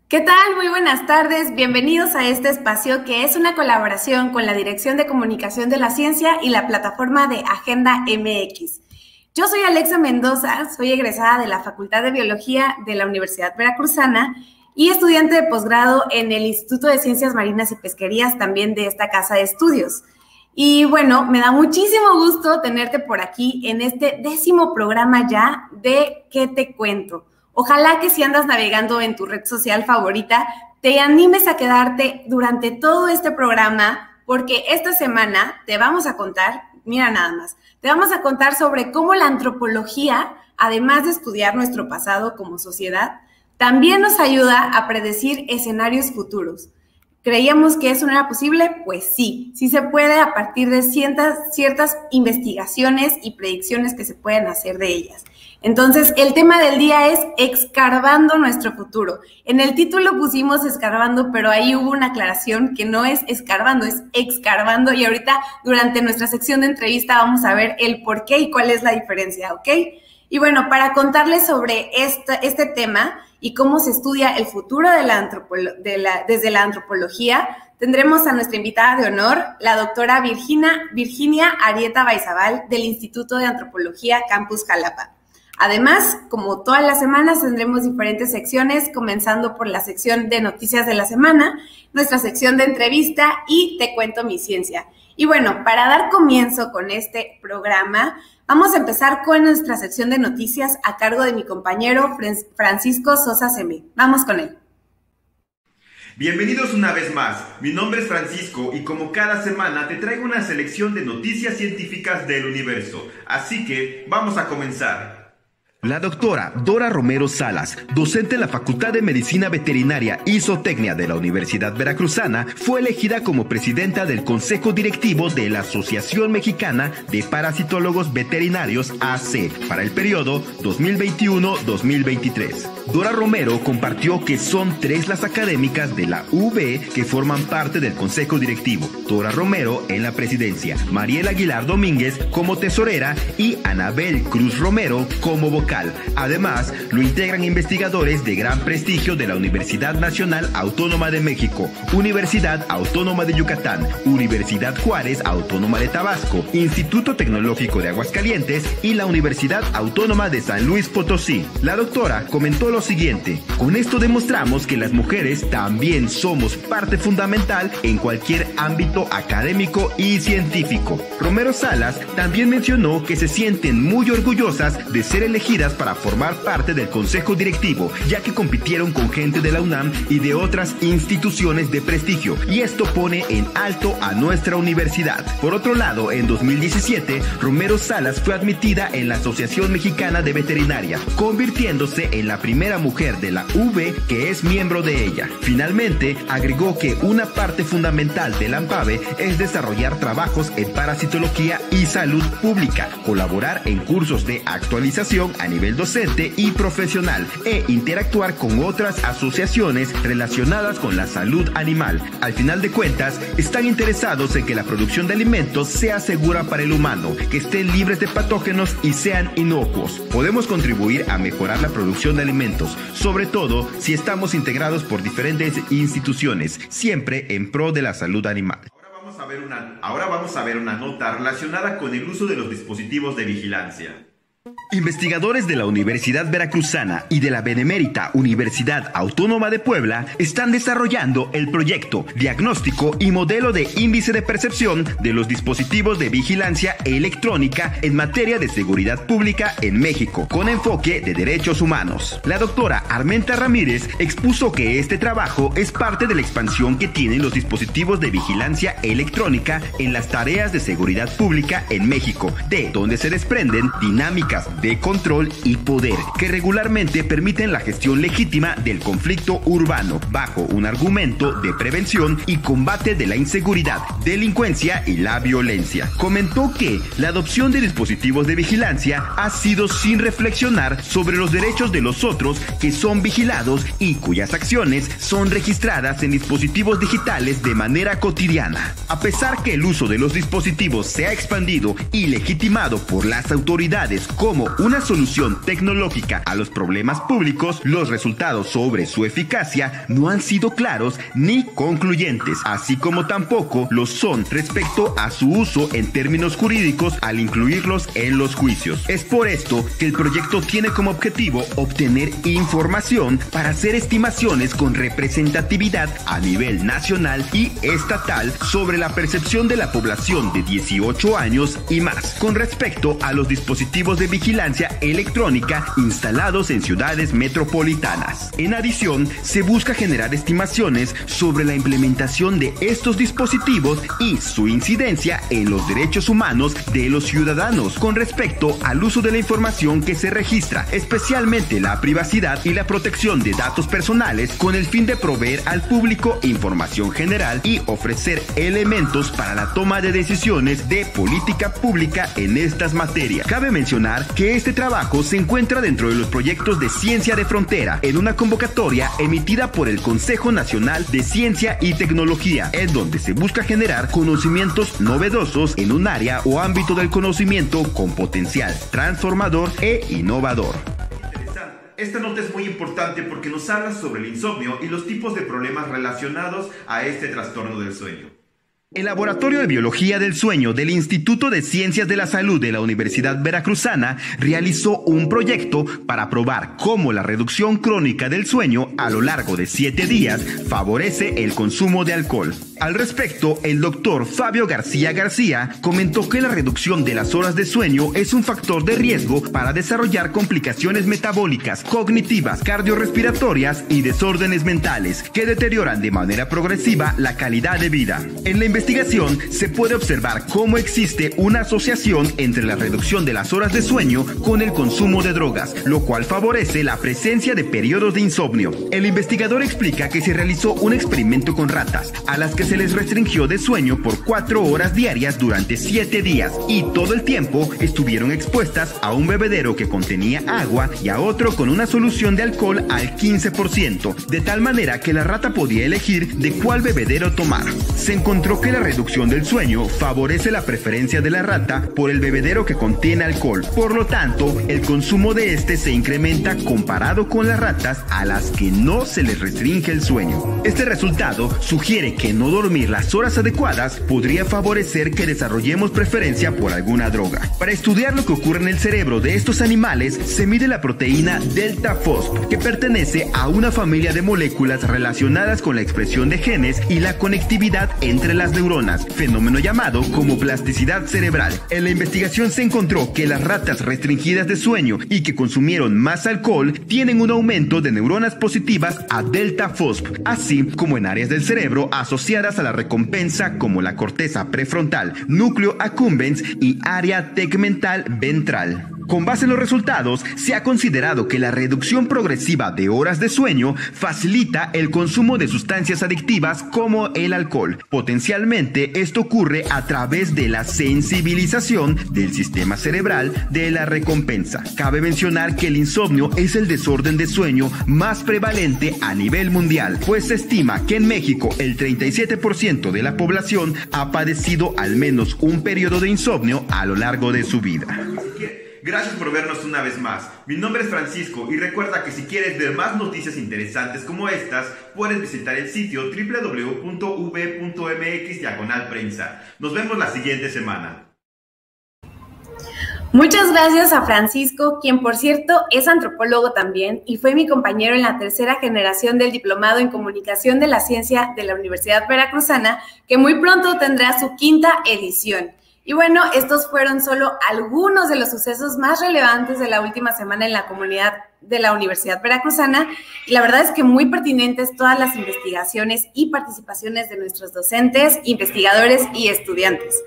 ¿Qué tal? Muy buenas tardes. Bienvenidos a este espacio que es una colaboración con la Dirección de Comunicación de la Ciencia y la plataforma de Agenda MX. Yo soy Alexa Mendoza, soy egresada de la Facultad de Biología de la Universidad Veracruzana y estudiante de posgrado en el Instituto de Ciencias Marinas y Pesquerías, también de esta casa de estudios. Y bueno, me da muchísimo gusto tenerte por aquí en este 10º programa ya de ¿Qué te cuento? Ojalá que si andas navegando en tu red social favorita, te animes a quedarte durante todo este programa, porque esta semana te vamos a contar, mira nada más, te vamos a contar sobre cómo la antropología, además de estudiar nuestro pasado como sociedad, también nos ayuda a predecir escenarios futuros. ¿Creíamos que eso no era posible? Pues sí se puede a partir de ciertas investigaciones y predicciones que se pueden hacer de ellas. Entonces, el tema del día es escarbando nuestro futuro. En el título pusimos escarbando, pero ahí hubo una aclaración que no es escarbando, es excarbando. Y ahorita, durante nuestra sección de entrevista, vamos a ver el por qué y cuál es la diferencia, ¿ok? Y bueno, para contarles sobre este tema y cómo se estudia el futuro desde la antropología, tendremos a nuestra invitada de honor, la doctora Virginia Arieta Baizabal, del Instituto de Antropología Campus Jalapa. Además, como todas las semanas, tendremos diferentes secciones, comenzando por la sección de noticias de la semana, nuestra sección de entrevista y Te cuento mi ciencia. Y bueno, para dar comienzo con este programa, vamos a empezar con nuestra sección de noticias a cargo de mi compañero Francisco Sosa Semé. Vamos con él. Bienvenidos una vez más. Mi nombre es Francisco y como cada semana te traigo una selección de noticias científicas del universo. Así que vamos a comenzar. La doctora Dora Romero Salas, docente en la Facultad de Medicina Veterinaria y Zootecnia de la Universidad Veracruzana, fue elegida como presidenta del Consejo Directivo de la Asociación Mexicana de Parasitólogos Veterinarios AC para el periodo 2021-2023. Dora Romero compartió que son 3 las académicas de la UV que forman parte del Consejo Directivo. Dora Romero en la presidencia, Mariel Aguilar Domínguez como tesorera y Anabel Cruz Romero como vocal. Además, lo integran investigadores de gran prestigio de la Universidad Nacional Autónoma de México, Universidad Autónoma de Yucatán, Universidad Juárez Autónoma de Tabasco, Instituto Tecnológico de Aguascalientes y la Universidad Autónoma de San Luis Potosí. La doctora comentó lo siguiente: con esto demostramos que las mujeres también somos parte fundamental en cualquier ámbito académico y científico. Romero Salas también mencionó que se sienten muy orgullosas de ser elegidas para formar parte del Consejo Directivo, ya que compitieron con gente de la UNAM y de otras instituciones de prestigio, y esto pone en alto a nuestra universidad. Por otro lado, en 2017, Romero Salas fue admitida en la Asociación Mexicana de Veterinaria, convirtiéndose en la primera mujer de la UV que es miembro de ella. Finalmente, agregó que una parte fundamental del AMPAVE es desarrollar trabajos en parasitología y salud pública, colaborar en cursos de actualización a nivel docente y profesional e interactuar con otras asociaciones relacionadas con la salud animal. Al final de cuentas, están interesados en que la producción de alimentos sea segura para el humano, que estén libres de patógenos y sean inocuos. Podemos contribuir a mejorar la producción de alimentos, sobre todo si estamos integrados por diferentes instituciones, siempre en pro de la salud animal. Ahora vamos a ver una nota relacionada con el uso de los dispositivos de vigilancia. Investigadores de la Universidad Veracruzana y de la Benemérita Universidad Autónoma de Puebla están desarrollando el proyecto Diagnóstico y Modelo de Índice de Percepción de los Dispositivos de Vigilancia Electrónica en materia de seguridad pública en México, con enfoque de derechos humanos. La doctora Armenta Ramírez expuso que este trabajo es parte de la expansión que tienen los dispositivos de vigilancia electrónica en las tareas de seguridad pública en México, de donde se desprenden dinámicas de control y poder que regularmente permiten la gestión legítima del conflicto urbano bajo un argumento de prevención y combate de la inseguridad, delincuencia y la violencia. Comentó que la adopción de dispositivos de vigilancia ha sido sin reflexionar sobre los derechos de los otros que son vigilados y cuyas acciones son registradas en dispositivos digitales de manera cotidiana. A pesar que el uso de los dispositivos se ha expandido y legitimado por las autoridades como una solución tecnológica a los problemas públicos, los resultados sobre su eficacia no han sido claros ni concluyentes, así como tampoco lo son respecto a su uso en términos jurídicos al incluirlos en los juicios. Es por esto que el proyecto tiene como objetivo obtener información para hacer estimaciones con representatividad a nivel nacional y estatal sobre la percepción de la población de 18 años y más con respecto a los dispositivos de vigilancia electrónica instalados en ciudades metropolitanas. En adición, se busca generar estimaciones sobre la implementación de estos dispositivos y su incidencia en los derechos humanos de los ciudadanos con respecto al uso de la información que se registra, especialmente la privacidad y la protección de datos personales, con el fin de proveer al público información general y ofrecer elementos para la toma de decisiones de política pública en estas materias. Cabe mencionar que este trabajo se encuentra dentro de los proyectos de Ciencia de Frontera en una convocatoria emitida por el Consejo Nacional de Ciencia y Tecnología, en donde se busca generar conocimientos novedosos en un área o ámbito del conocimiento con potencial transformador e innovador. Esta nota es muy importante porque nos habla sobre el insomnio y los tipos de problemas relacionados a este trastorno del sueño. El Laboratorio de Biología del Sueño del Instituto de Ciencias de la Salud de la Universidad Veracruzana realizó un proyecto para probar cómo la reducción crónica del sueño a lo largo de 7 días favorece el consumo de alcohol. Al respecto, el doctor Fabio García García comentó que la reducción de las horas de sueño es un factor de riesgo para desarrollar complicaciones metabólicas, cognitivas, cardiorrespiratorias y desórdenes mentales que deterioran de manera progresiva la calidad de vida. En la investigación se puede observar cómo existe una asociación entre la reducción de las horas de sueño con el consumo de drogas, lo cual favorece la presencia de periodos de insomnio. El investigador explica que se realizó un experimento con ratas, a las que se les restringió de sueño por 4 horas diarias durante 7 días y todo el tiempo estuvieron expuestas a un bebedero que contenía agua y a otro con una solución de alcohol al 15%, de tal manera que la rata podía elegir de cuál bebedero tomar. Se encontró que la reducción del sueño favorece la preferencia de la rata por el bebedero que contiene alcohol. Por lo tanto, el consumo de este se incrementa comparado con las ratas a las que no se les restringe el sueño. Este resultado sugiere que no dormir las horas adecuadas podría favorecer que desarrollemos preferencia por alguna droga. Para estudiar lo que ocurre en el cerebro de estos animales, se mide la proteína delta FOSP, que pertenece a una familia de moléculas relacionadas con la expresión de genes y la conectividad entre las neuronas, fenómeno llamado como plasticidad cerebral. En la investigación se encontró que las ratas restringidas de sueño y que consumieron más alcohol tienen un aumento de neuronas positivas a delta FOSP, así como en áreas del cerebro asociadas a la recompensa como la corteza prefrontal, núcleo accumbens y área tegmental ventral. Con base en los resultados, se ha considerado que la reducción progresiva de horas de sueño facilita el consumo de sustancias adictivas como el alcohol. Potencialmente, esto ocurre a través de la sensibilización del sistema cerebral de la recompensa. Cabe mencionar que el insomnio es el desorden de sueño más prevalente a nivel mundial, pues se estima que en México el 37% de la población ha padecido al menos un periodo de insomnio a lo largo de su vida. Gracias por vernos una vez más. Mi nombre es Francisco y recuerda que si quieres ver más noticias interesantes como estas, puedes visitar el sitio www.v.mx/prensa. Nos vemos la siguiente semana. Muchas gracias a Francisco, quien por cierto es antropólogo también y fue mi compañero en la 3ª generación del Diplomado en Comunicación de la Ciencia de la Universidad Veracruzana, que muy pronto tendrá su 5ª edición. Y bueno, estos fueron solo algunos de los sucesos más relevantes de la última semana en la comunidad de la Universidad Veracruzana, y la verdad es que muy pertinentes todas las investigaciones y participaciones de nuestros docentes, investigadores y estudiantes.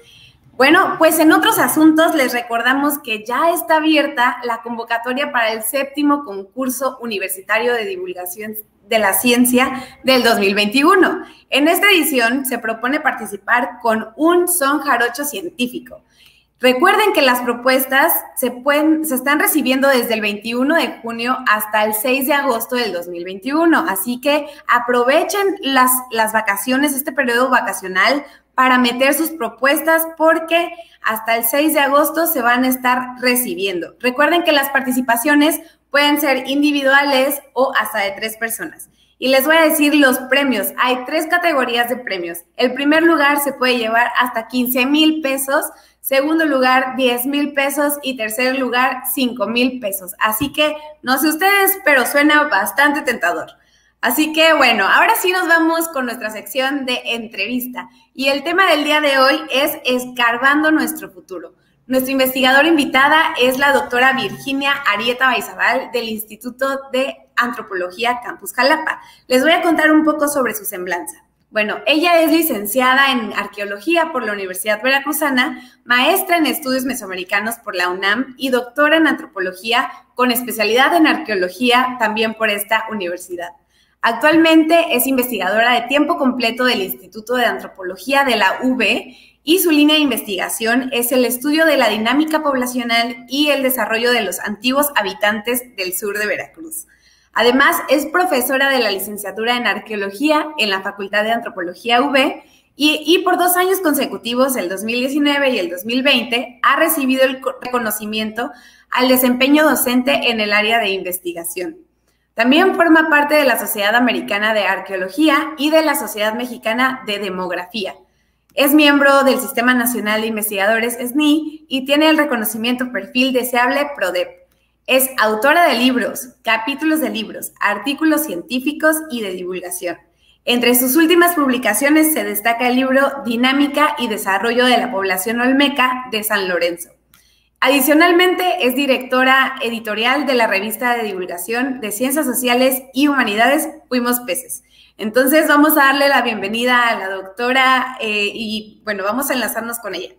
Bueno, pues en otros asuntos les recordamos que ya está abierta la convocatoria para el 7º concurso universitario de divulgación de la ciencia del 2021. En esta edición se propone participar con un son jarocho científico. Recuerden que las propuestas se están recibiendo desde el 21 de junio hasta el 6 de agosto del 2021, así que aprovechen las vacaciones, este periodo vacacional, para meter sus propuestas porque hasta el 6 de agosto se van a estar recibiendo. Recuerden que las participaciones pueden ser individuales o hasta de 3 personas. Y les voy a decir los premios. Hay 3 categorías de premios. El primer lugar se puede llevar hasta 15,000 pesos, segundo lugar 10,000 pesos y tercer lugar 5,000 pesos. Así que no sé ustedes, pero suena bastante tentador. Así que bueno, ahora sí nos vamos con nuestra sección de entrevista. Y el tema del día de hoy es Escarbando nuestro futuro. Nuestra investigadora invitada es la doctora Virginia Arieta Baizabal del Instituto de Antropología Campus Jalapa. Les voy a contar un poco sobre su semblanza. Bueno, ella es licenciada en Arqueología por la Universidad Veracruzana, maestra en Estudios Mesoamericanos por la UNAM y doctora en Antropología con especialidad en Arqueología también por esta universidad. Actualmente es investigadora de tiempo completo del Instituto de Antropología de la UB y su línea de investigación es el estudio de la dinámica poblacional y el desarrollo de los antiguos habitantes del sur de Veracruz. Además, es profesora de la licenciatura en Arqueología en la Facultad de Antropología UB y por 2 años consecutivos, el 2019 y el 2020, ha recibido el reconocimiento al desempeño docente en el área de investigación. También forma parte de la Sociedad Americana de Arqueología y de la Sociedad Mexicana de Demografía. Es miembro del Sistema Nacional de Investigadores SNI y tiene el reconocimiento Perfil Deseable PRODEP. Es autora de libros, capítulos de libros, artículos científicos y de divulgación. Entre sus últimas publicaciones se destaca el libro Dinámica y Desarrollo de la Población Olmeca de San Lorenzo. Adicionalmente, es directora editorial de la revista de divulgación de Ciencias Sociales y Humanidades Fuimos Peces. Entonces, vamos a darle la bienvenida a la doctora y, bueno, vamos a enlazarnos con ella.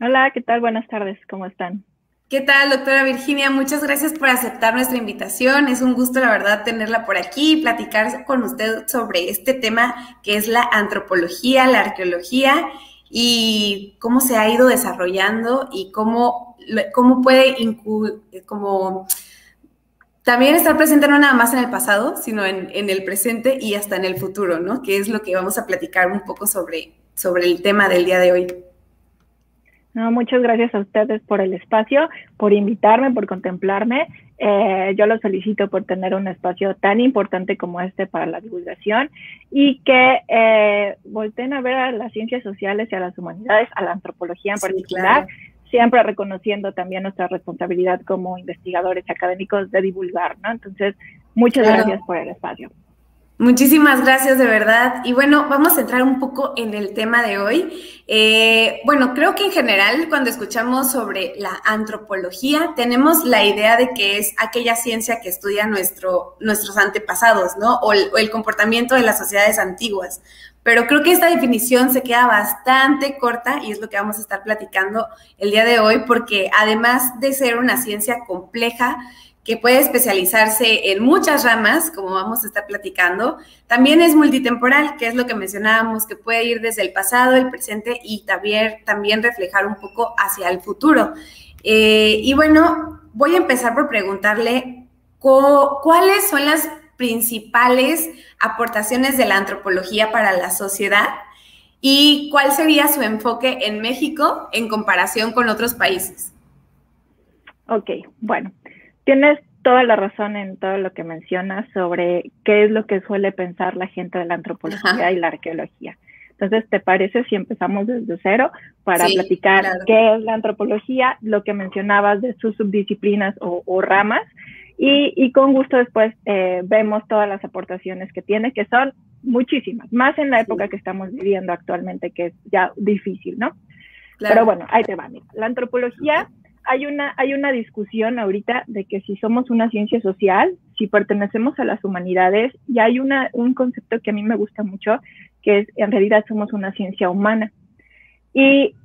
Hola, ¿qué tal? Buenas tardes, ¿cómo están? ¿Qué tal, doctora Virginia? Muchas gracias por aceptar nuestra invitación. Es un gusto, la verdad, tenerla por aquí y platicar con usted sobre este tema que es la antropología, la arqueología y cómo se ha ido desarrollando y cómo puede también estar presente no nada más en el pasado, sino en el presente y hasta en el futuro, ¿no? Que es lo que vamos a platicar un poco sobre el tema del día de hoy. No, muchas gracias a ustedes por el espacio, por invitarme, por contemplarme. Yo los felicito por tener un espacio tan importante como este para la divulgación y que volteen a ver a las ciencias sociales y a las humanidades, a la antropología en particular, claro. Siempre reconociendo también nuestra responsabilidad como investigadores académicos de divulgar, ¿no? Entonces, muchas gracias por el espacio. Muchísimas gracias, de verdad. Y bueno, vamos a entrar un poco en el tema de hoy. Bueno, creo que en general cuando escuchamos sobre la antropología tenemos la idea de que es aquella ciencia que estudia nuestros antepasados, ¿no? O el comportamiento de las sociedades antiguas. Pero creo que esta definición se queda bastante corta y es lo que vamos a estar platicando el día de hoy porque además de ser una ciencia compleja, que puede especializarse en muchas ramas, como vamos a estar platicando. También es multitemporal, que es lo que mencionábamos, que puede ir desde el pasado, el presente y también reflejar un poco hacia el futuro. Y bueno, voy a empezar por preguntarle cuáles son las principales aportaciones de la antropología para la sociedad y cuál sería su enfoque en México en comparación con otros países. Ok, bueno. Tienes toda la razón en todo lo que mencionas sobre qué es lo que suele pensar la gente de la antropología y la arqueología. Entonces, ¿te parece si empezamos desde cero para platicar qué es la antropología, lo que mencionabas de sus subdisciplinas o ramas? Y con gusto después vemos todas las aportaciones que tiene, que son muchísimas, más en la época que estamos viviendo actualmente, que es ya difícil, ¿no? Claro. Pero bueno, ahí te va. Mira. La antropología... Hay una discusión ahorita de que si somos una ciencia social, si pertenecemos a las humanidades, y hay un concepto que a mí me gusta mucho, que es en realidad somos una ciencia humana. Y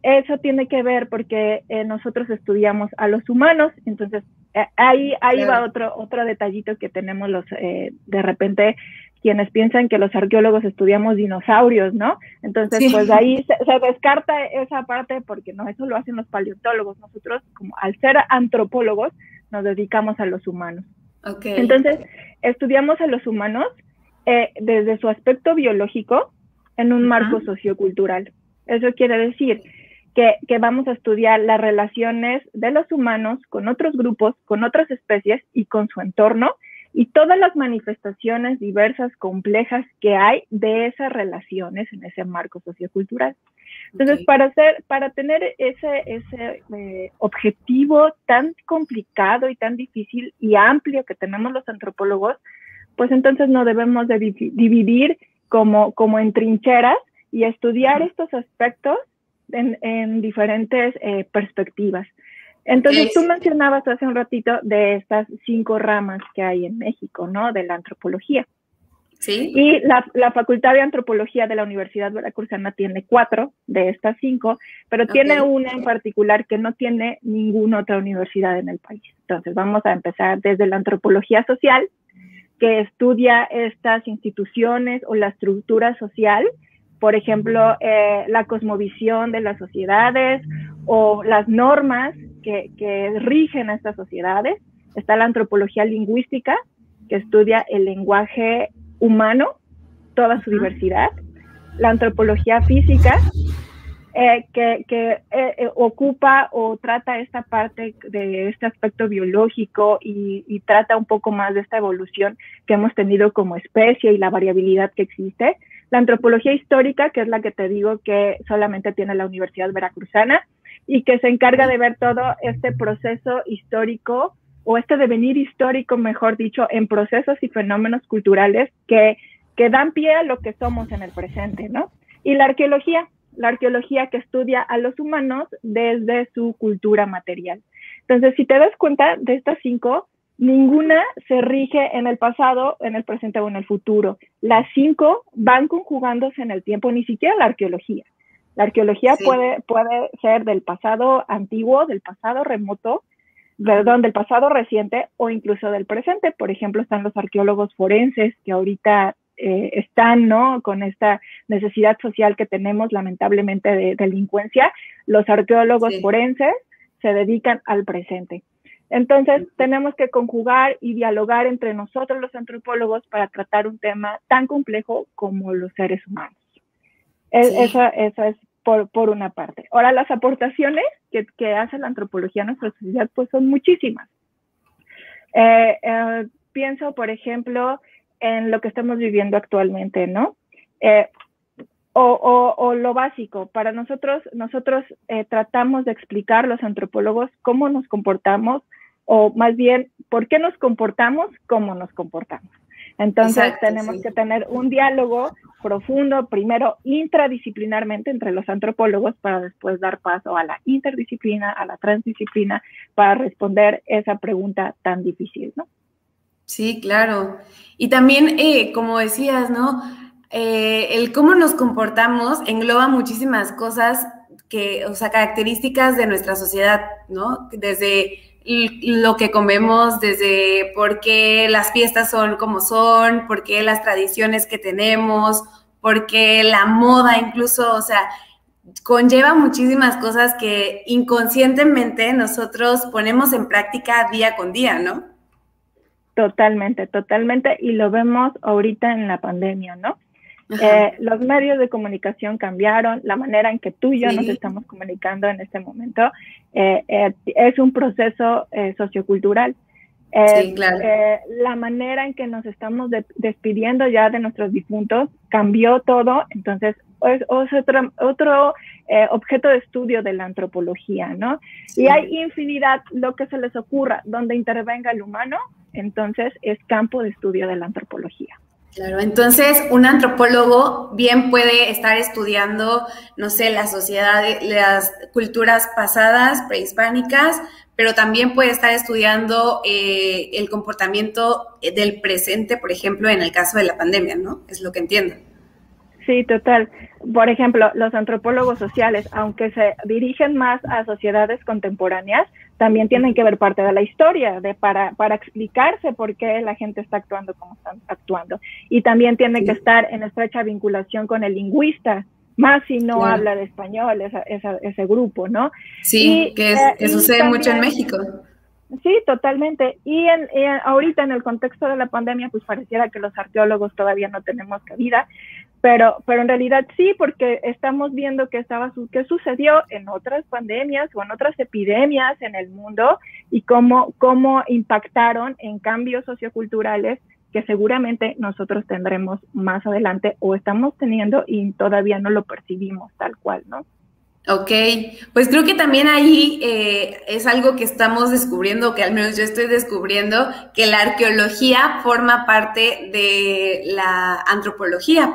eso tiene que ver porque nosotros estudiamos a los humanos, entonces ahí va otro detallito que tenemos de repente quienes piensan que los arqueólogos estudiamos dinosaurios, ¿no? Entonces, pues ahí se descarta esa parte porque no, eso lo hacen los paleontólogos. Nosotros, como al ser antropólogos, nos dedicamos a los humanos. Entonces, estudiamos a los humanos desde su aspecto biológico, en un marco sociocultural. Eso quiere decir que vamos a estudiar las relaciones de los humanos con otros grupos, con otras especies y con su entorno, y todas las manifestaciones diversas, complejas que hay de esas relaciones en ese marco sociocultural. Entonces, para tener ese objetivo tan complicado y tan difícil y amplio que tenemos los antropólogos, pues entonces no debemos de dividir como en trincheras y estudiar estos aspectos en diferentes perspectivas. Entonces, tú mencionabas hace un ratito de estas 5 ramas que hay en México, ¿no? De la antropología. Sí. Y la Facultad de Antropología de la Universidad Veracruzana tiene 4 de estas 5, pero tiene una en particular que no tiene ninguna otra universidad en el país. Entonces, vamos a empezar desde la antropología social, que estudia estas instituciones o la estructura social, por ejemplo, la cosmovisión de las sociedades o las normas que rigen a estas sociedades. Está la antropología lingüística, que estudia el lenguaje humano, toda su diversidad. La antropología física, que ocupa o trata esta parte de este aspecto biológico y trata un poco más de esta evolución que hemos tenido como especie y la variabilidad que existe. La antropología histórica, que es la que te digo que solamente tiene la Universidad Veracruzana y que se encarga de ver todo este proceso histórico o este devenir histórico, mejor dicho, en procesos y fenómenos culturales que dan pie a lo que somos en el presente, ¿no? Y la arqueología que estudia a los humanos desde su cultura material. Entonces, si te das cuenta de estas 5, ninguna se rige en el pasado, en el presente o en el futuro. Las 5 van conjugándose en el tiempo, ni siquiera la arqueología. La arqueología puede ser del pasado antiguo, del pasado remoto, del pasado reciente o incluso del presente. Por ejemplo, están los arqueólogos forenses que ahorita están, ¿no?, con esta necesidad social que tenemos lamentablemente de delincuencia. Los arqueólogos forenses se dedican al presente. Entonces, tenemos que conjugar y dialogar entre nosotros los antropólogos para tratar un tema tan complejo como los seres humanos. Eso es por una parte. Ahora, las aportaciones que hace la antropología a nuestra sociedad, pues son muchísimas. Pienso, por ejemplo, en lo que estamos viviendo actualmente, ¿no? O lo básico, para nosotros tratamos de explicar los antropólogos cómo nos comportamos, o más bien, ¿por qué nos comportamos? ¿Cómo nos comportamos? Entonces, tenemos que tener un diálogo profundo, primero intradisciplinarmente entre los antropólogos, para después dar paso a la interdisciplina, a la transdisciplina, para responder esa pregunta tan difícil, ¿no? Sí, claro. Y también, como decías, ¿no? El cómo nos comportamos engloba muchísimas cosas características de nuestra sociedad, ¿no? Desde lo que comemos, desde por qué las fiestas son como son, por qué las tradiciones que tenemos, por qué la moda incluso, o sea, conlleva muchísimas cosas que inconscientemente nosotros ponemos en práctica día con día, ¿no? Totalmente, y lo vemos ahorita en la pandemia, ¿no? Los medios de comunicación cambiaron, la manera en que tú y yo nos estamos comunicando en este momento es un proceso sociocultural. Claro. La manera en que nos estamos despidiendo ya de nuestros difuntos cambió todo, entonces es otro objeto de estudio de la antropología, ¿no? Y hay infinidad, lo que se les ocurra, donde intervenga el humano, entonces es campo de estudio de la antropología. Claro, entonces un antropólogo bien puede estar estudiando, no sé, las sociedades, las culturas pasadas, prehispánicas, pero también puede estar estudiando el comportamiento del presente, por ejemplo, en el caso de la pandemia, ¿no? Es lo que entiendo. Sí, total. Por ejemplo, los antropólogos sociales, aunque se dirigen más a sociedades contemporáneas, también tienen que ver parte de la historia, para explicarse por qué la gente está actuando como están actuando. Y también tiene que estar en estrecha vinculación con el lingüista, más si no habla de español ese grupo, ¿no? Sí, que sucede también mucho en México. Sí, totalmente. Y ahorita en el contexto de la pandemia, pues pareciera que los arqueólogos todavía no tenemos cabida, pero en realidad sí, porque estamos viendo qué sucedió en otras pandemias o en otras epidemias en el mundo y cómo impactaron en cambios socioculturales que seguramente nosotros tendremos más adelante o estamos teniendo y todavía no lo percibimos tal cual, ¿no? Ok, pues creo que también ahí es algo que estamos descubriendo, que al menos yo estoy descubriendo, que la arqueología forma parte de la antropología.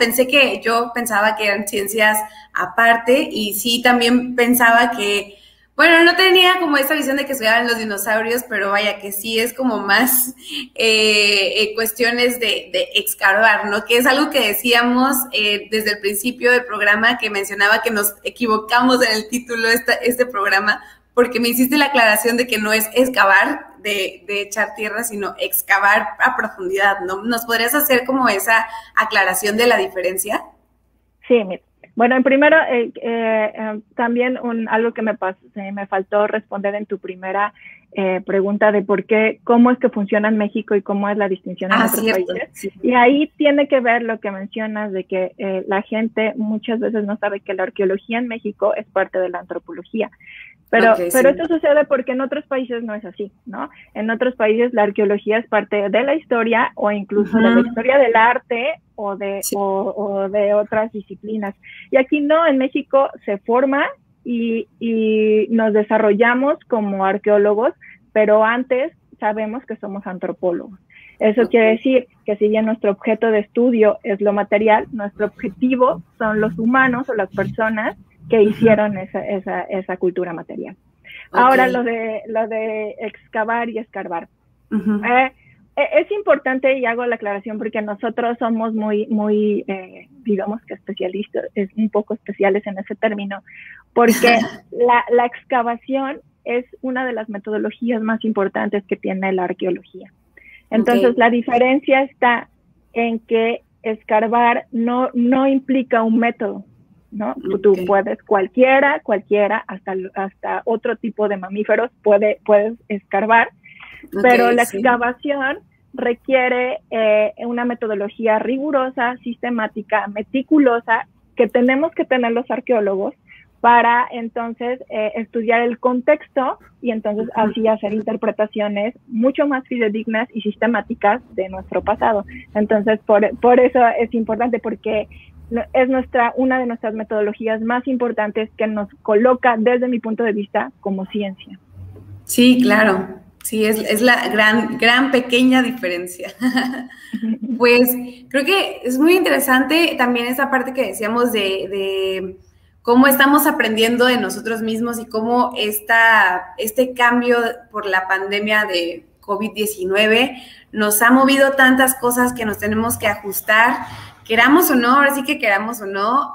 Yo pensaba que eran ciencias aparte y sí también pensaba que, bueno, no tenía como esta visión de que estudiaban los dinosaurios, pero vaya que sí es como más cuestiones de excavar, ¿no? Que es algo que decíamos desde el principio del programa, que mencionaba que nos equivocamos en el título de este programa, porque me hiciste la aclaración de que no es excavar de echar tierra, sino excavar a profundidad, ¿no? ¿Nos podrías hacer como esa aclaración de la diferencia? Sí, mira. Bueno, en primero, también algo que me faltó responder en tu primera pregunta de cómo es que funciona en México y cómo es la distinción en otros países. Sí. Y ahí tiene que ver lo que mencionas de que la gente muchas veces no sabe que la arqueología en México es parte de la antropología. Pero esto sucede porque en otros países no es así, ¿no? En otros países la arqueología es parte de la historia o incluso de la historia del arte o de otras disciplinas. Y aquí no, en México se forma y nos desarrollamos como arqueólogos, pero antes sabemos que somos antropólogos. Eso quiere decir que si bien nuestro objeto de estudio es lo material, nuestro objetivo son los humanos o las personas que hicieron esa cultura material. Ahora lo de excavar y escarbar. Es importante, y hago la aclaración porque nosotros somos muy digamos que especialistas, un poco especiales en ese término, porque la excavación es una de las metodologías más importantes que tiene la arqueología. Entonces, la diferencia está en que escarbar no implica un método, ¿no? Tú puedes, cualquiera, hasta otro tipo de mamíferos puedes escarbar, pero la excavación requiere una metodología rigurosa, sistemática, meticulosa, que tenemos que tener los arqueólogos para entonces estudiar el contexto y entonces así hacer interpretaciones mucho más fidedignas y sistemáticas de nuestro pasado. Entonces, por eso es importante, porque es una de nuestras metodologías más importantes que nos coloca, desde mi punto de vista, como ciencia. Sí, claro. Sí, es la gran pequeña diferencia. Pues creo que es muy interesante también esa parte que decíamos de cómo estamos aprendiendo de nosotros mismos y cómo este cambio por la pandemia de COVID-19 nos ha movido tantas cosas que nos tenemos que ajustar, queramos o no, ahora sí que queramos o no,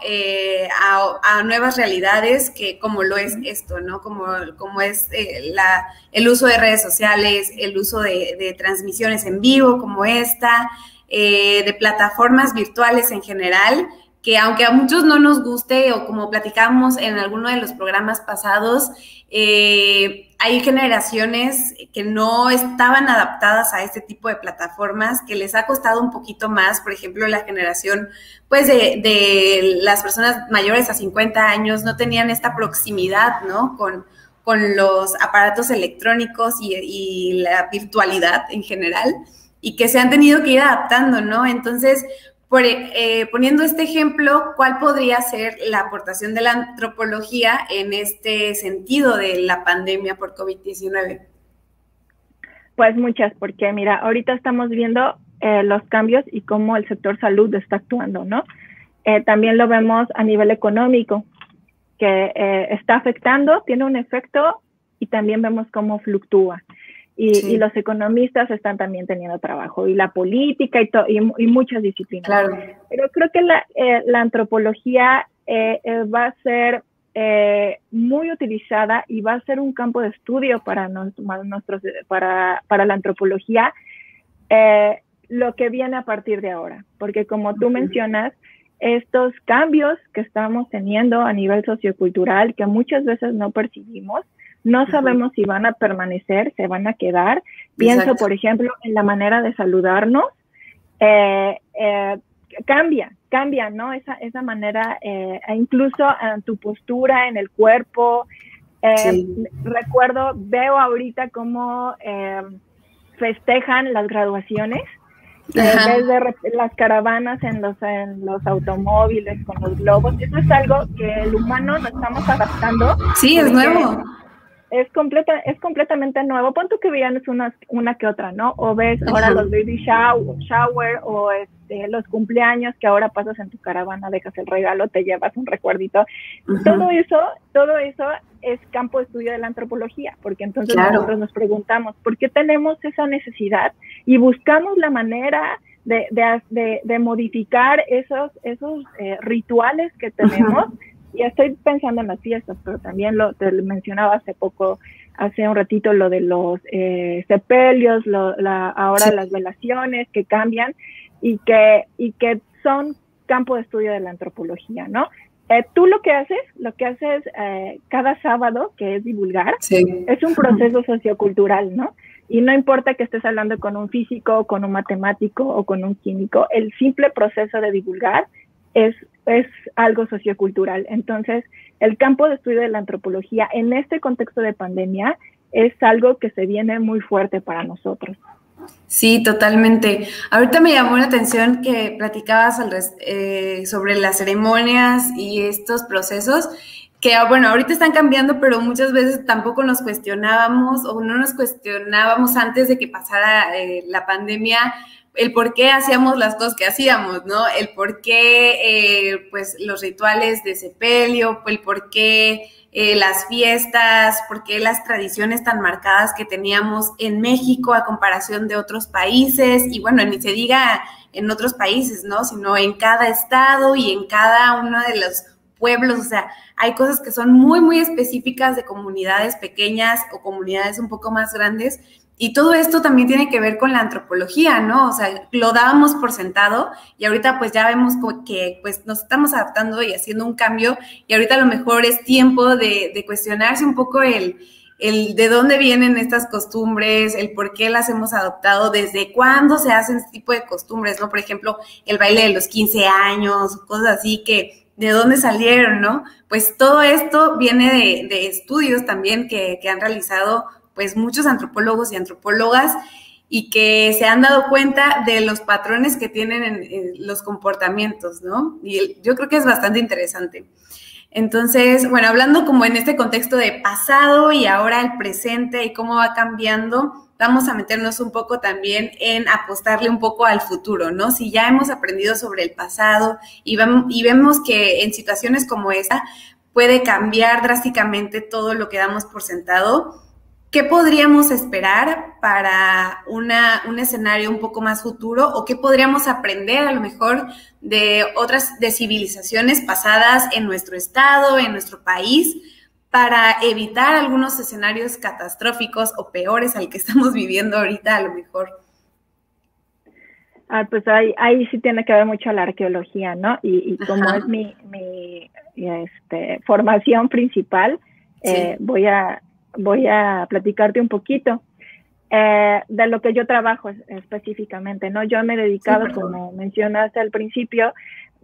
a nuevas realidades, que como lo es esto, ¿no? Como es el uso de redes sociales, el uso de transmisiones en vivo como esta, de plataformas virtuales en general, que aunque a muchos no nos guste, o como platicamos en alguno de los programas pasados, hay generaciones que no estaban adaptadas a este tipo de plataformas, que les ha costado un poquito más. Por ejemplo, la generación pues de las personas mayores a 50 años no tenían esta proximidad, ¿no? con los aparatos electrónicos y la virtualidad en general, y que se han tenido que ir adaptando, ¿no? Entonces, poniendo este ejemplo, ¿cuál podría ser la aportación de la antropología en este sentido de la pandemia por COVID-19? Pues muchas, porque mira, ahorita estamos viendo los cambios y cómo el sector salud está actuando, ¿no? También lo vemos a nivel económico, que está afectando, tiene un efecto, y también vemos cómo fluctúa. Y los economistas están también teniendo trabajo, y la política y muchas disciplinas. Claro. Pero creo que la antropología va a ser muy utilizada y va a ser un campo de estudio para la antropología, lo que viene a partir de ahora. Porque como tú mencionas, estos cambios que estamos teniendo a nivel sociocultural, que muchas veces no percibimos, No sabemos si van a permanecer, se van a quedar. Pienso, Exacto. por ejemplo, en la manera de saludarnos. Cambia, ¿no? Esa manera, incluso en tu postura, en el cuerpo. Sí. Veo ahorita cómo festejan las graduaciones. Ves las caravanas en los automóviles con los globos. Eso es algo que el humano nos estamos adaptando. Sí, es nuevo. Es completamente nuevo. Pon tú que vean una que otra, ¿no? O ves ahora los baby shower o los cumpleaños que ahora pasas en tu caravana, dejas el regalo, te llevas un recuerdito. Todo eso es campo de estudio de la antropología, porque entonces nosotros nos preguntamos, ¿por qué tenemos esa necesidad? Y buscamos la manera de modificar esos rituales que tenemos. Y estoy pensando en las fiestas, pero también te mencionaba hace un ratito, lo de los sepelios, ahora las velaciones que cambian y que son campo de estudio de la antropología, ¿no? Tú lo que haces cada sábado, que es divulgar, es un proceso sociocultural, ¿no? Y no importa que estés hablando con un físico, con un matemático o con un químico, el simple proceso de divulgar es algo sociocultural. Entonces, el campo de estudio de la antropología en este contexto de pandemia es algo que se viene muy fuerte para nosotros. Sí, totalmente. Ahorita me llamó la atención que platicabas sobre las ceremonias y estos procesos que, bueno, ahorita están cambiando, pero muchas veces tampoco nos cuestionábamos o no nos cuestionábamos antes de que pasara la pandemia el por qué hacíamos las cosas que hacíamos, ¿no? El por qué, pues, los rituales de sepelio, el por qué las fiestas, por qué las tradiciones tan marcadas que teníamos en México a comparación de otros países, y bueno, ni se diga en otros países, ¿no? Sino en cada estado y en cada uno de los pueblos. O sea, hay cosas que son muy, muy específicas de comunidades pequeñas o comunidades un poco más grandes. Y todo esto también tiene que ver con la antropología, ¿no? O sea, lo dábamos por sentado y ahorita pues ya vemos que pues nos estamos adaptando y haciendo un cambio, y ahorita a lo mejor es tiempo de cuestionarse un poco el de dónde vienen estas costumbres, el por qué las hemos adoptado, desde cuándo se hacen este tipo de costumbres, ¿no? Por ejemplo, el baile de los 15 años, cosas así que de dónde salieron, ¿no? Pues todo esto viene de estudios también que han realizado pues muchos antropólogos y antropólogas, y que se han dado cuenta de los patrones que tienen en los comportamientos, ¿no? Y yo creo que es bastante interesante. Entonces, bueno, hablando como en este contexto de pasado y ahora el presente y cómo va cambiando, vamos a meternos un poco también en apostarle un poco al futuro, ¿no? Si ya hemos aprendido sobre el pasado y vemos que en situaciones como esta puede cambiar drásticamente todo lo que damos por sentado, ¿qué podríamos esperar para un escenario un poco más futuro, o qué podríamos aprender a lo mejor de otras civilizaciones pasadas en nuestro estado, en nuestro país, para evitar algunos escenarios catastróficos o peores al que estamos viviendo ahorita a lo mejor? Pues ahí sí tiene que ver mucho la arqueología, ¿no? Y como es mi formación principal, sí. Voy a platicarte un poquito de lo que yo trabajo específicamente, ¿no? Yo me he dedicado, sí, como mencionaste al principio,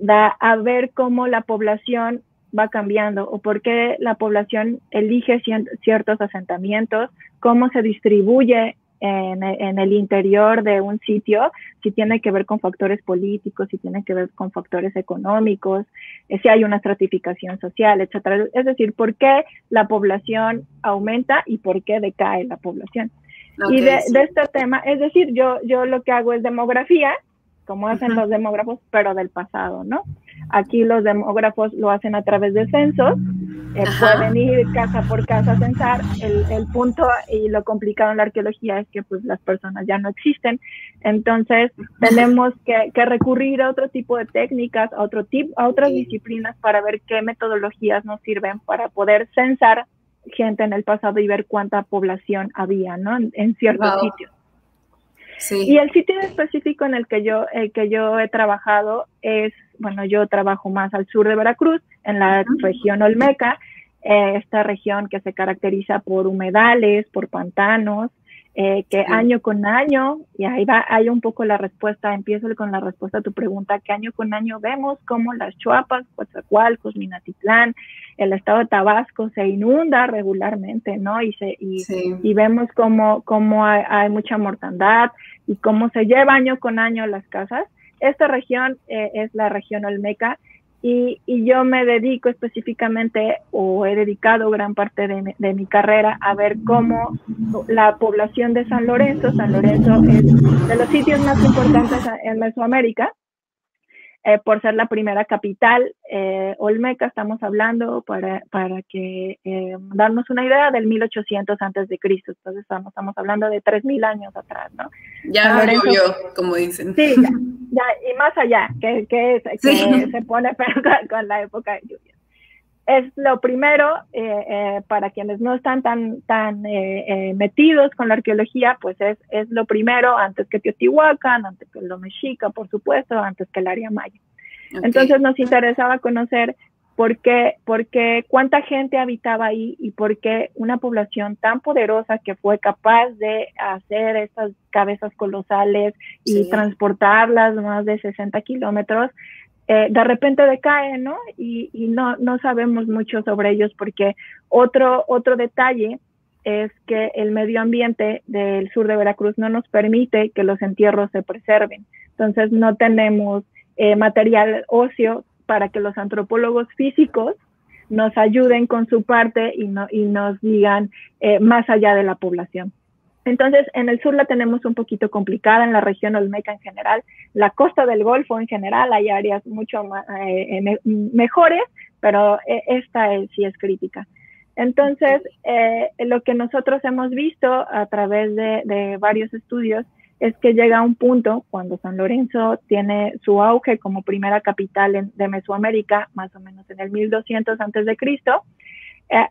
a ver cómo la población va cambiando o por qué la población elige ciertos asentamientos, cómo se distribuye en el interior de un sitio, si tiene que ver con factores políticos, si tiene que ver con factores económicos, si hay una estratificación social, etcétera. Es decir, por qué la población aumenta y por qué decae la población. Okay, y de este tema, es decir, yo lo que hago es demografía, como hacen los demógrafos, pero del pasado, ¿no? Aquí los demógrafos lo hacen a través de censos, pueden ir casa por casa a censar. El punto y lo complicado en la arqueología es que pues las personas ya no existen, entonces tenemos que recurrir a otro tipo de técnicas, a otras disciplinas para ver qué metodologías nos sirven para poder censar gente en el pasado y ver cuánta población había, ¿no? En ciertos sitios. Sí. Y el sitio específico en el que yo he trabajado es, bueno, yo trabajo más al sur de Veracruz, en la región Olmeca, esta región que se caracteriza por humedales, por pantanos, que año con año, y ahí va, hay un poco la respuesta, empiezo con la respuesta a tu pregunta, que año con año vemos como las Chuapas, Coatzacoalcos, Minatitlán, el estado de Tabasco se inunda regularmente, ¿no? Y vemos cómo hay mucha mortandad y cómo se lleva año con año las casas. Esta región es la región Olmeca, y yo me dedico específicamente, o he dedicado gran parte de mi carrera a ver cómo la población de San Lorenzo es de los sitios más importantes en Mesoamérica, por ser la primera capital olmeca. Estamos hablando, para que darnos una idea, del 1800 antes de Cristo. Entonces estamos hablando de 3000 años atrás, ¿no? Ya llovió, como dicen. Sí, ya, y más allá, que se pone pero con la época de lluvia. Es lo primero, para quienes no están tan metidos con la arqueología, pues es lo primero, antes que Teotihuacán, antes que lo mexica, por supuesto, antes que el área maya. Okay. Entonces nos interesaba conocer por qué, cuánta gente habitaba ahí, y por qué una población tan poderosa, que fue capaz de hacer estas cabezas colosales y transportarlas más de 60 kilómetros, de repente decae, ¿no? Y no sabemos mucho sobre ellos, porque otro detalle es que el medio ambiente del sur de Veracruz no nos permite que los entierros se preserven. Entonces no tenemos material óseo para que los antropólogos físicos nos ayuden con su parte y nos digan más allá de la población. Entonces, en el sur la tenemos un poquito complicada, en la región olmeca en general, la costa del Golfo en general, hay áreas mucho mejores, pero esta sí es crítica. Entonces, lo que nosotros hemos visto a través de varios estudios es que llega un punto cuando San Lorenzo tiene su auge como primera capital de Mesoamérica, más o menos en el 1200 antes de Cristo.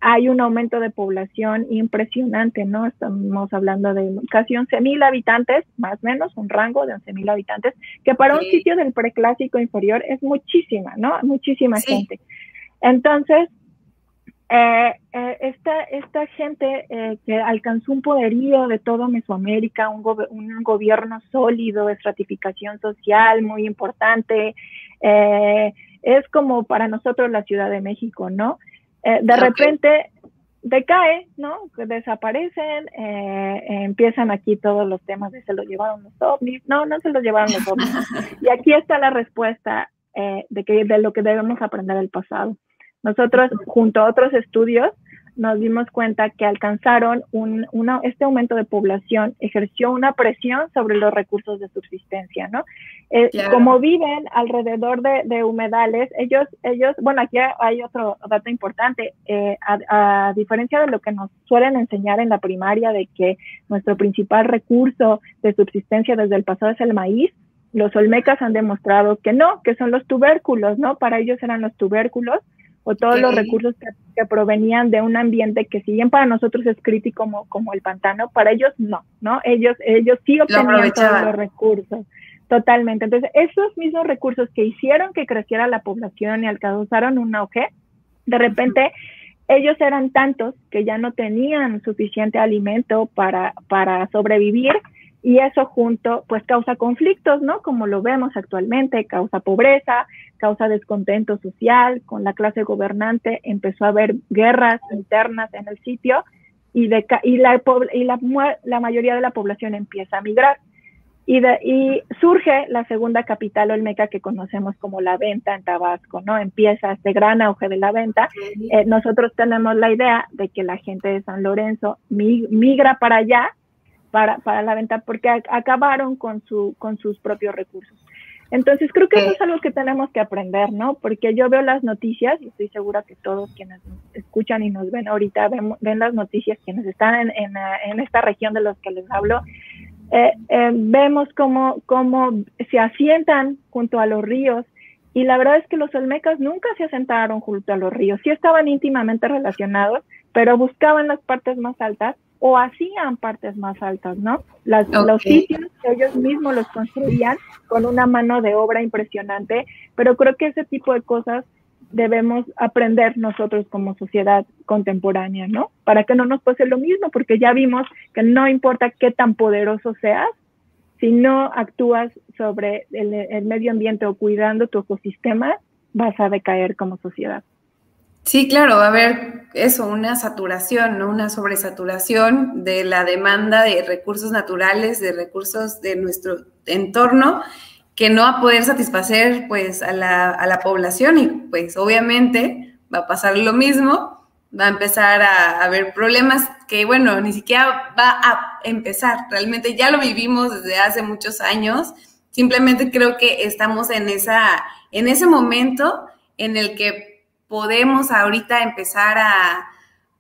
Hay un aumento de población impresionante, ¿no? Estamos hablando de casi 11,000 habitantes, más o menos, un rango de 11,000 habitantes, que para un sitio del preclásico inferior es muchísima, ¿no? Muchísima gente. Entonces, esta gente que alcanzó un poderío de todo Mesoamérica, un gobierno sólido, estratificación social muy importante, es como para nosotros la Ciudad de México, ¿no? De repente decae, ¿no? Desaparecen, empiezan aquí todos los temas de se lo llevaron los ovnis. No se los llevaron los ovnis. Y aquí está la respuesta de lo que debemos aprender del pasado. Nosotros, junto a otros estudios, nos dimos cuenta que alcanzaron este aumento de población, ejerció una presión sobre los recursos de subsistencia, ¿no? Claro. Como viven alrededor de humedales, ellos, bueno, aquí hay otro dato importante, a diferencia de lo que nos suelen enseñar en la primaria, de que nuestro principal recurso de subsistencia desde el pasado es el maíz, los olmecas han demostrado que no, que son los tubérculos, ¿no? Para ellos eran los tubérculos, o todos los recursos que provenían de un ambiente que, si bien para nosotros es crítico como el pantano, para ellos no, ¿no? Ellos sí obtenían todos los recursos, totalmente. Entonces, esos mismos recursos que hicieron que creciera la población y causaron un auge, de repente ellos eran tantos que ya no tenían suficiente alimento para sobrevivir, y eso junto, pues causa conflictos, ¿no? Como lo vemos actualmente, causa pobreza, causa descontento social con la clase gobernante, empezó a haber guerras internas en el sitio, y la mayoría de la población empieza a migrar. Y surge la segunda capital olmeca que conocemos como La Venta en Tabasco, ¿no? Empieza este gran auge de la venta. Nosotros tenemos la idea de que la gente de San Lorenzo migra para allá, para La Venta, porque acabaron con sus propios recursos. Entonces creo que eso es algo que tenemos que aprender, ¿no? Porque yo veo las noticias, y estoy segura que todos quienes nos escuchan y nos ven ahorita ven las noticias, quienes están en esta región de los que les hablo, vemos cómo se asientan junto a los ríos, y la verdad es que los olmecas nunca se asentaron junto a los ríos, sí estaban íntimamente relacionados, pero buscaban las partes más altas, o hacían partes más altas, ¿no? Los sitios que ellos mismos los construían con una mano de obra impresionante, pero creo que ese tipo de cosas debemos aprender nosotros como sociedad contemporánea, ¿no? Para que no nos pase lo mismo, porque ya vimos que no importa qué tan poderoso seas, si no actúas sobre el medio ambiente o cuidando tu ecosistema, vas a decaer como sociedad. Sí, claro, va a haber eso, una saturación, ¿no? Una sobresaturación de la demanda de recursos naturales, de recursos de nuestro entorno, que no va a poder satisfacer pues a la población y pues obviamente va a pasar lo mismo, va a empezar a haber problemas que bueno, ni siquiera va a empezar, realmente ya lo vivimos desde hace muchos años, simplemente creo que estamos en ese momento en el que podemos ahorita empezar a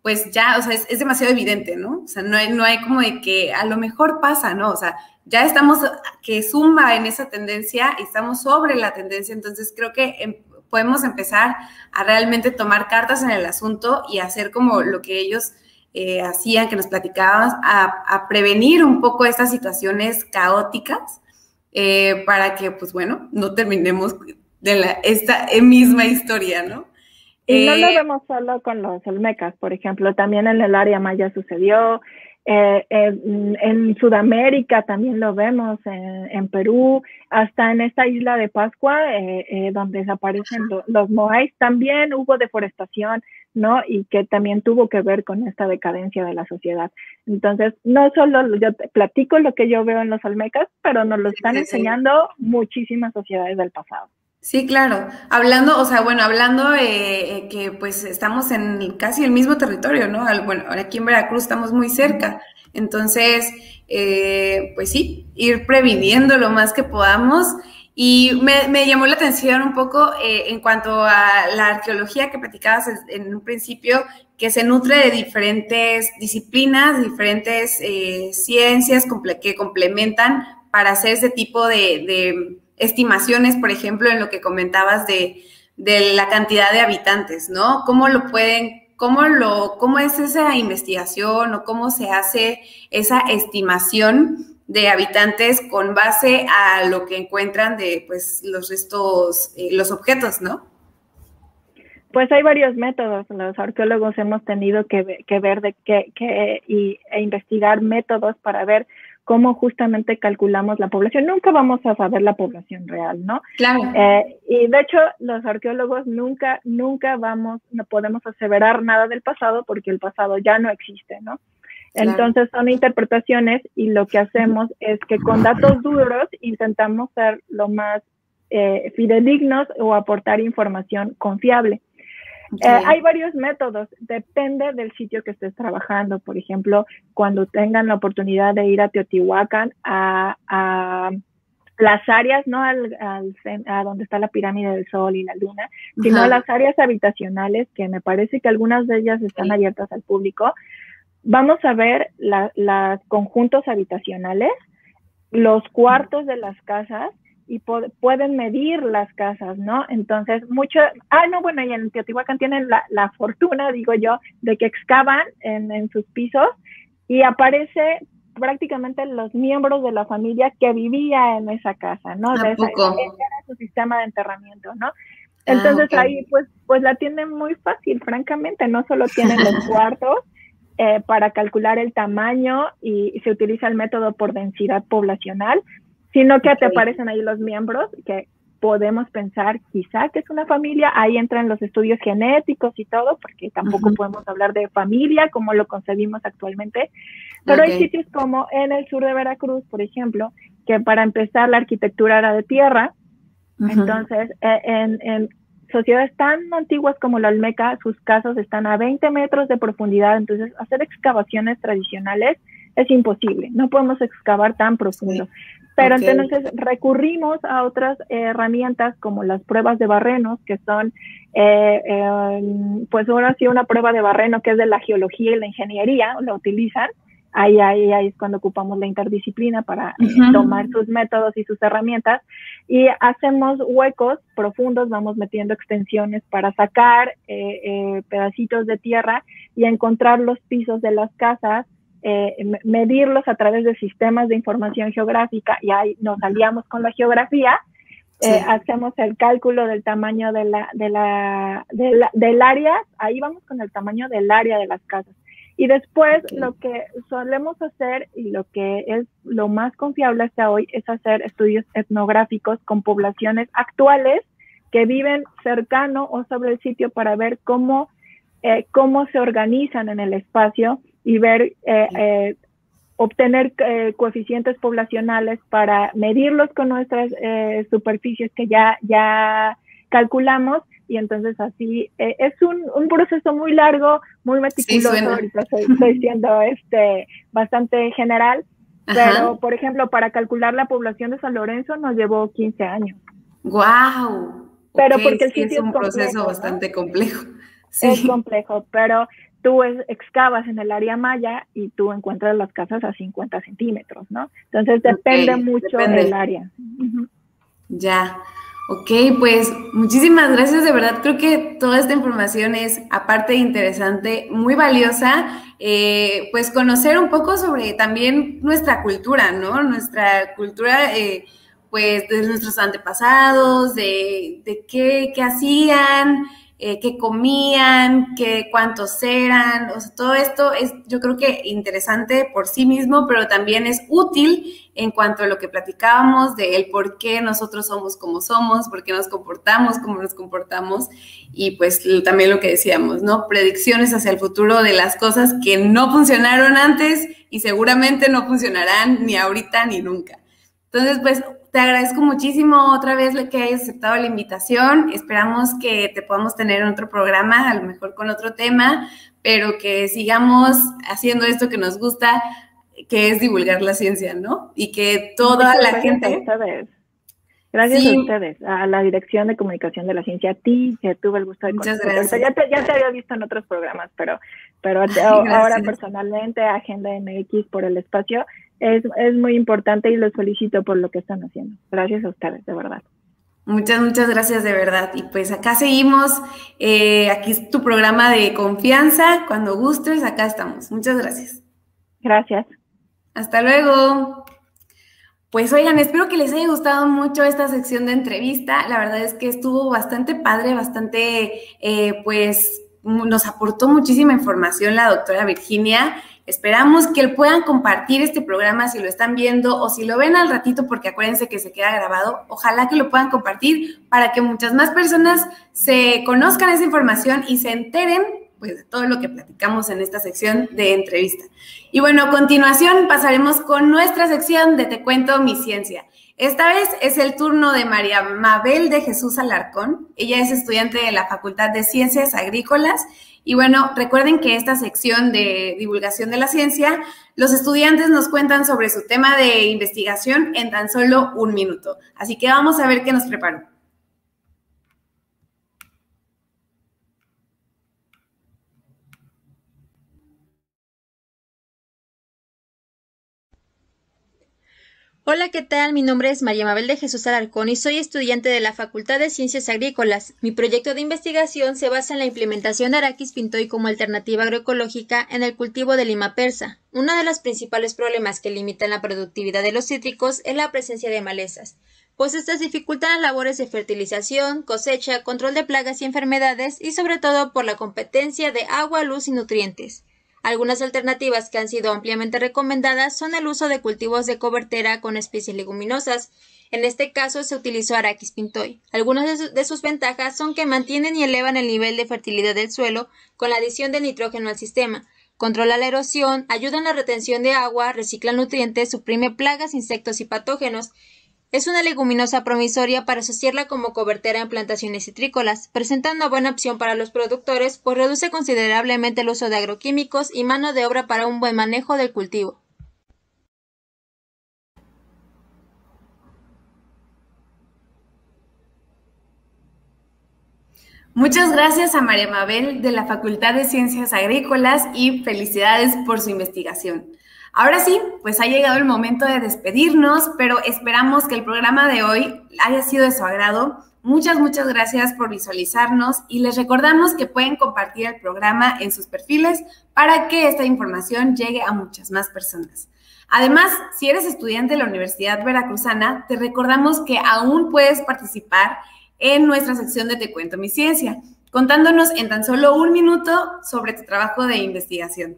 pues ya, o sea, es demasiado evidente, ¿no? O sea, no hay como de que a lo mejor pasa, ¿no? O sea, ya estamos que zumba en esa tendencia y estamos sobre la tendencia, entonces creo que podemos empezar a realmente tomar cartas en el asunto y hacer como lo que ellos hacían, que nos platicábamos, a prevenir un poco estas situaciones caóticas para que, pues bueno, no terminemos de esta misma historia, ¿no? Y no lo vemos solo con los olmecas, por ejemplo, también en el área maya sucedió, en Sudamérica también lo vemos, en Perú, hasta en esta isla de Pascua, donde desaparecen los moais, también hubo deforestación, ¿no? Y que también tuvo que ver con esta decadencia de la sociedad. Entonces, no solo yo te platico lo que yo veo en los olmecas, pero nos lo están enseñando muchísimas sociedades del pasado. Sí, claro. Hablando que pues estamos en casi el mismo territorio, ¿no? Bueno, aquí en Veracruz estamos muy cerca. Entonces, pues sí, ir previniendo lo más que podamos. Y me llamó la atención un poco en cuanto a la arqueología que platicabas en un principio, que se nutre de diferentes disciplinas, diferentes ciencias que complementan para hacer ese tipo de estimaciones, por ejemplo, en lo que comentabas de la cantidad de habitantes, ¿no? ¿Cómo es esa investigación o cómo se hace esa estimación de habitantes con base a lo que encuentran de, pues, los restos, los objetos, ¿no? Pues hay varios métodos. Los arqueólogos hemos tenido que ver e investigar métodos para ver cómo justamente calculamos la población. Nunca vamos a saber la población real, ¿no? Claro. Y de hecho, los arqueólogos no podemos aseverar nada del pasado porque el pasado ya no existe, ¿no? Claro. Entonces son interpretaciones y lo que hacemos es que con datos duros intentamos ser lo más fidedignos o aportar información confiable. Okay. Hay varios métodos, depende del sitio que estés trabajando. Por ejemplo, cuando tengan la oportunidad de ir a Teotihuacán, a las áreas, no a donde está la pirámide del Sol y la Luna, sino a las áreas habitacionales, que me parece que algunas de ellas están abiertas al público. Vamos a ver los conjuntos habitacionales, los cuartos de las casas, y pueden medir las casas, ¿no? Entonces, y en Teotihuacán tienen la fortuna, digo yo, de que excavan en sus pisos y aparece prácticamente los miembros de la familia que vivía en esa casa, ¿no? Era su sistema de enterramiento, ¿no? Entonces ahí pues la tienen muy fácil, francamente, no solo tienen los cuartos para calcular el tamaño y se utiliza el método por densidad poblacional, sino que te aparecen ahí los miembros que podemos pensar quizá que es una familia. Ahí entran los estudios genéticos y todo, porque tampoco podemos hablar de familia como lo concebimos actualmente. Pero hay sitios como en el sur de Veracruz, por ejemplo, que para empezar la arquitectura era de tierra. Entonces, en sociedades tan antiguas como la Olmeca, sus casas están a 20 metros de profundidad. Entonces, hacer excavaciones tradicionales es imposible. No podemos excavar tan profundo. Pero entonces recurrimos a otras herramientas como las pruebas de barrenos, que son, pues ahora sí, una prueba de barreno que es de la geología y la ingeniería, lo utilizan. Ahí es cuando ocupamos la interdisciplina para tomar sus métodos y sus herramientas. Y hacemos huecos profundos, vamos metiendo extensiones para sacar pedacitos de tierra y encontrar los pisos de las casas, medirlos a través de sistemas de información geográfica, y ahí nos aliamos con la geografía Sí. Hacemos el cálculo del tamaño del área, ahí vamos con el tamaño del área de las casas. Y después lo que solemos hacer y lo que es lo más confiable hasta hoy es hacer estudios etnográficos con poblaciones actuales que viven cercano o sobre el sitio para ver cómo se organizan en el espacio y ver obtener coeficientes poblacionales para medirlos con nuestras superficies que ya calculamos, y entonces así es un proceso muy largo, muy meticuloso. Sí, ahorita estoy siendo bastante general. Ajá. Pero, por ejemplo, para calcular la población de San Lorenzo nos llevó 15 años. ¡Guau! Pero porque el sitio es un proceso bastante complejo. Sí. Es complejo, pero tú excavas en el área maya y tú encuentras las casas a 50 centímetros, ¿no? Entonces depende mucho del área. Uh-huh. Ya, ok, pues muchísimas gracias, de verdad creo que toda esta información es, aparte de interesante, muy valiosa, pues conocer un poco sobre también nuestra cultura, ¿no? Nuestra cultura, pues de nuestros antepasados, de qué hacían, qué comían, cuántos eran, o sea, todo esto es, yo creo que interesante por sí mismo, pero también es útil en cuanto a lo que platicábamos de el por qué nosotros somos como somos, por qué nos comportamos como nos comportamos, y pues también lo que decíamos, ¿no? Predicciones hacia el futuro de las cosas que no funcionaron antes y seguramente no funcionarán ni ahorita ni nunca. Entonces, pues, te agradezco muchísimo otra vez que hayas aceptado la invitación. Esperamos que te podamos tener en otro programa, a lo mejor con otro tema, pero que sigamos haciendo esto que nos gusta, que es divulgar la ciencia, ¿no? Y que toda la gente... Gracias a ustedes, a la Dirección de Comunicación de la Ciencia, a ti, que tuve el gusto de conocerte. Muchas gracias. Ya te había visto en otros programas, pero ahora personalmente, Agenda MX por el espacio, es muy importante y los felicito por lo que están haciendo. Gracias a ustedes, de verdad. Muchas gracias, de verdad. Y pues acá seguimos, aquí es tu programa de confianza, cuando gustes, acá estamos. Muchas gracias. Gracias. Hasta luego. Pues oigan, espero que les haya gustado mucho esta sección de entrevista. La verdad es que estuvo bastante padre, bastante, pues nos aportó muchísima información la doctora Virginia. Esperamos que puedan compartir este programa si lo están viendo o si lo ven al ratito, porque acuérdense que se queda grabado. Ojalá que lo puedan compartir para que muchas más personas se conozcan esa información y se enteren pues de todo lo que platicamos en esta sección de entrevista. Y bueno, a continuación pasaremos con nuestra sección de Te Cuento Mi Ciencia. Esta vez es el turno de María Mabel de Jesús Alarcón. Ella es estudiante de la Facultad de Ciencias Agrícolas. Y bueno, recuerden que esta sección de divulgación de la ciencia, los estudiantes nos cuentan sobre su tema de investigación en tan solo 1 minuto. Así que vamos a ver qué nos preparó. Hola, ¿qué tal? Mi nombre es María Mabel de Jesús Alarcón y soy estudiante de la Facultad de Ciencias Agrícolas. Mi proyecto de investigación se basa en la implementación de Arachis pintoi como alternativa agroecológica en el cultivo de lima persa. Uno de los principales problemas que limitan la productividad de los cítricos es la presencia de malezas, pues estas dificultan las labores de fertilización, cosecha, control de plagas y enfermedades y sobre todo por la competencia de agua, luz y nutrientes. Algunas alternativas que han sido ampliamente recomendadas son el uso de cultivos de cobertera con especies leguminosas. En este caso se utilizó Arachis pintoi. Algunas de sus ventajas son que mantienen y elevan el nivel de fertilidad del suelo con la adición de nitrógeno al sistema, controla la erosión, ayuda en la retención de agua, recicla nutrientes, suprime plagas, insectos y patógenos. Es una leguminosa promisoria para asociarla como cobertera en plantaciones citrícolas. Presenta una buena opción para los productores, pues reduce considerablemente el uso de agroquímicos y mano de obra para un buen manejo del cultivo. Muchas gracias a María Mabel de la Facultad de Ciencias Agrícolas y felicidades por su investigación. Ahora sí, pues ha llegado el momento de despedirnos, pero esperamos que el programa de hoy haya sido de su agrado. Muchas gracias por visualizarnos y les recordamos que pueden compartir el programa en sus perfiles para que esta información llegue a muchas más personas. Además, si eres estudiante de la Universidad Veracruzana, te recordamos que aún puedes participar en nuestra sección de Te Cuento Mi Ciencia, contándonos en tan solo 1 minuto sobre tu trabajo de investigación.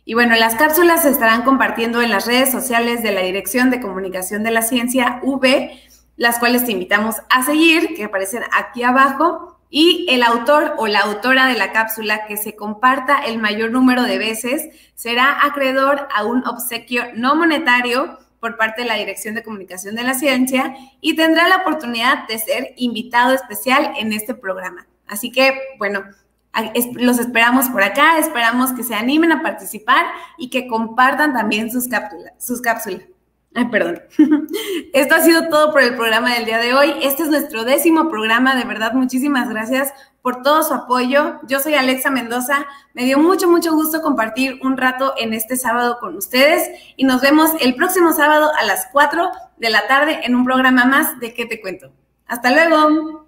Y bueno, las cápsulas se estarán compartiendo en las redes sociales de la Dirección de Comunicación de la Ciencia, UB, las cuales te invitamos a seguir, que aparecen aquí abajo, y el autor o la autora de la cápsula que se comparta el mayor número de veces será acreedor a un obsequio no monetario por parte de la Dirección de Comunicación de la Ciencia y tendrá la oportunidad de ser invitado especial en este programa. Así que, bueno, los esperamos por acá, esperamos que se animen a participar y que compartan también sus cápsulas. Ay, perdón. Esto ha sido todo por el programa del día de hoy. Este es nuestro 10º programa. De verdad, muchísimas gracias por todo su apoyo. Yo soy Alexa Mendoza. Me dio mucho gusto compartir un rato en este sábado con ustedes y nos vemos el próximo sábado a las 4 de la tarde en un programa más de ¿Qué te cuento? ¡Hasta luego!